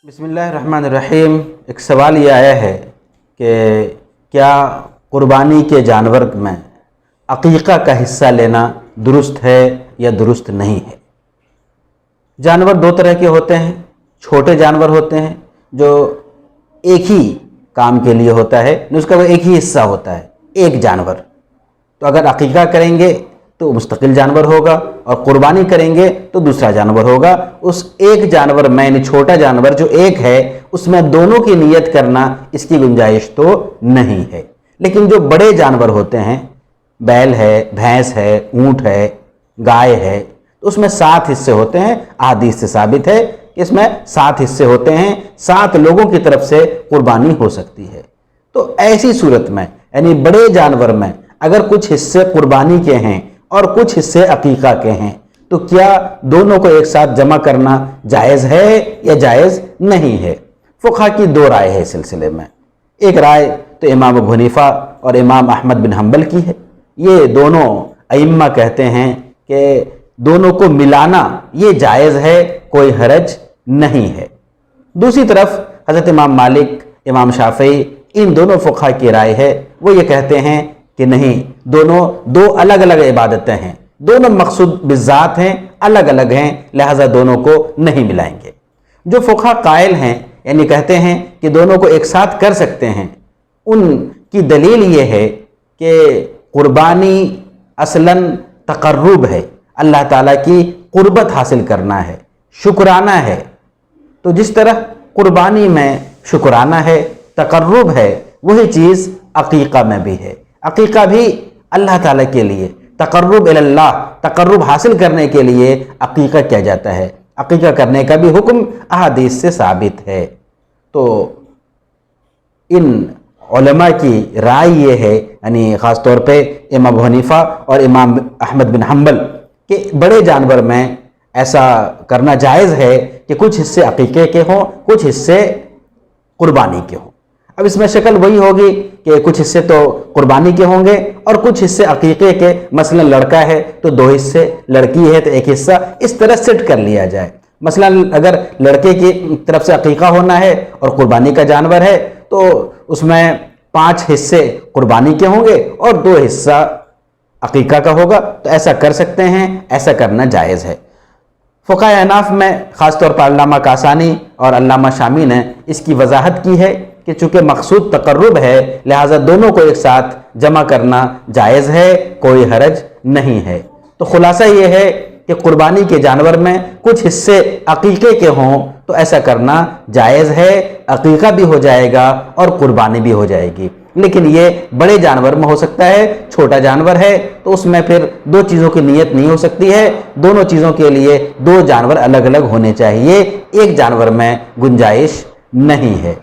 بسم اللہ الرحمن الرحیم۔ ایک سوال یہ آیا ہے کہ کیا قربانی کے جانور میں عقیقہ کا حصہ لینا درست ہے یا درست نہیں ہے؟ جانور دو طرح کے ہوتے ہیں۔ چھوٹے جانور ہوتے ہیں جو ایک ہی کام کے لیے ہوتا ہے، اس کا وہ ایک ہی حصہ ہوتا ہے، ایک جانور۔ تو اگر عقیقہ کریں گے تو مستقل جانور ہوگا اور قربانی کریں گے تو دوسرا جانور ہوگا۔ اس ایک جانور میں یعنی چھوٹا جانور جو ایک ہے اس میں دونوں کی نیت کرنا اس کی گنجائش تو نہیں ہے۔ لیکن جو بڑے جانور ہوتے ہیں، بیل ہے، بھینس ہے، اونٹ ہے، گائے ہے، تو اس میں 7 حصے ہوتے ہیں۔ احادیث سے ثابت ہے کہ اس میں 7 حصے ہوتے ہیں، 7 لوگوں کی طرف سے قربانی ہو سکتی ہے۔ تو ایسی صورت میں یعنی بڑے جانور میں اگر کچھ حصے قربانی کے ہیں اور کچھ حصے عقیقہ کے ہیں تو کیا دونوں کو ایک ساتھ جمع کرنا جائز ہے یا جائز نہیں ہے؟ فقہا کی 2 رائے ہے اس سلسلے میں۔ ایک رائے تو امام ابو حنیفہ اور امام احمد بن حنبل کی ہے۔ یہ دونوں ائمہ کہتے ہیں کہ دونوں کو ملانا یہ جائز ہے، کوئی حرج نہیں ہے۔ دوسری طرف حضرت امام مالک، امام شافعی، ان دونوں فقہا کی رائے ہے، وہ یہ کہتے ہیں کہ نہیں، دونوں 2 الگ الگ عبادتیں ہیں، دونوں مقصود بالذات ہیں، الگ الگ ہیں، لہذا دونوں کو نہیں ملائیں گے۔ جو فقہا قائل ہیں یعنی کہتے ہیں کہ دونوں کو ایک ساتھ کر سکتے ہیں، ان کی دلیل یہ ہے کہ قربانی اصلاً تقرب ہے، اللہ تعالیٰ کی قربت حاصل کرنا ہے، شکرانہ ہے۔ تو جس طرح قربانی میں شکرانہ ہے، تقرب ہے، وہی چیز عقیقہ میں بھی ہے۔ عقیقہ بھی اللہ تعالیٰ کے لیے تقرب اللہ، تقرب حاصل کرنے کے لیے عقیقہ کیا جاتا ہے۔ عقیقہ کرنے کا بھی حکم احادیث سے ثابت ہے۔ تو ان علماء کی رائے یہ ہے، یعنی خاص طور پہ امام ابو حنیفہ اور امام احمد بن حنبل، کہ بڑے جانور میں ایسا کرنا جائز ہے کہ کچھ حصے عقیقے کے ہوں، کچھ حصے قربانی کے ہوں۔ اب اس میں شکل وہی ہوگی کہ کچھ حصے تو قربانی کے ہوں گے اور کچھ حصے عقیقے کے، مثلا لڑکا ہے تو 2 حصے، لڑکی ہے تو 1 حصہ، اس طرح سیٹ کر لیا جائے۔ مثلا اگر لڑکے کی طرف سے عقیقہ ہونا ہے اور قربانی کا جانور ہے تو اس میں 5 حصے قربانی کے ہوں گے اور 2 حصہ عقیقہ کا ہوگا، تو ایسا کر سکتے ہیں، ایسا کرنا جائز ہے۔ فقہاء احناف میں خاص طور پر علامہ کاسانی اور علامہ شامی نے اس کی وضاحت کی ہے کہ چونکہ مقصود تقرب ہے لہٰذا دونوں کو ایک ساتھ جمع کرنا جائز ہے، کوئی حرج نہیں ہے۔ تو خلاصہ یہ ہے کہ قربانی کے جانور میں کچھ حصے عقیقے کے ہوں تو ایسا کرنا جائز ہے، عقیقہ بھی ہو جائے گا اور قربانی بھی ہو جائے گی۔ لیکن یہ بڑے جانور میں ہو سکتا ہے، چھوٹا جانور ہے تو اس میں پھر 2 چیزوں کی نیت نہیں ہو سکتی ہے، دونوں چیزوں کے لیے 2 جانور الگ الگ ہونے چاہیے، ایک جانور میں گنجائش نہیں ہے۔